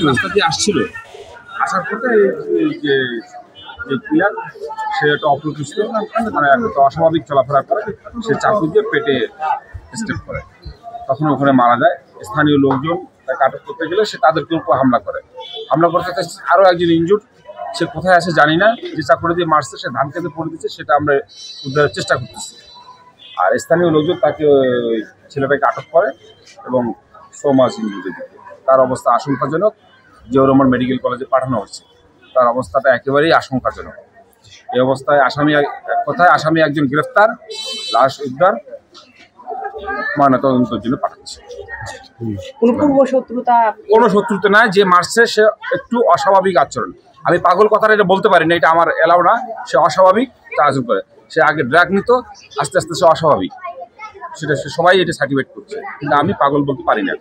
রাস্তা দিয়ে আসছিল, আসার পথে যে কিলার সে একটা অপ্রকৃষ্ট মানে একটা অস্বাভাবিক চলাফেরা করে, সে চাকু দিয়ে পেটে স্টেপ করে, তখন ওখানে মারা যায়। স্থানীয় লোকজন তাকে আটক করতে গেলে সে তাদেরকে উপর হামলা করতে আরও একজন ইনজুর্ড, সে কোথায় আছে জানি না, যে চাকুরে দিয়ে মারছে সে ধান খেতে পড়ে দিচ্ছে, সেটা আমরা উদ্ধারের চেষ্টা করতেছি। আর স্থানীয় লোকজন তাকে ছেলেটাকে আটক করে এবং সোমাস ইনজুরি দিতে, তার অবস্থা আশঙ্কাজনক। জিয়াউর রহমান মেডিকেল কলেজে পাঠানো হচ্ছে, তার অবস্থাটা একেবারেই আশঙ্কাজনক। এই অবস্থায় আসামি একজন গ্রেফতার, লাশ উদ্ধার, ময়নাতদন্তের জন্য পাঠাচ্ছে। কোনো শত্রুতা নাই, যে মারছে সে একটু অস্বাভাবিক আচরণ। আমি পাগল কথাটা এটা বলতে পারি না, এটা আমার এলাও না। সে অস্বাভাবিক আচরণ করে, সে আগে ড্রাগ নিত, আস্তে আস্তে সে অস্বাভাবিক, সেটা সবাই এটা সার্টিফাইড করছে, কিন্তু আমি পাগল বলতে পারি না।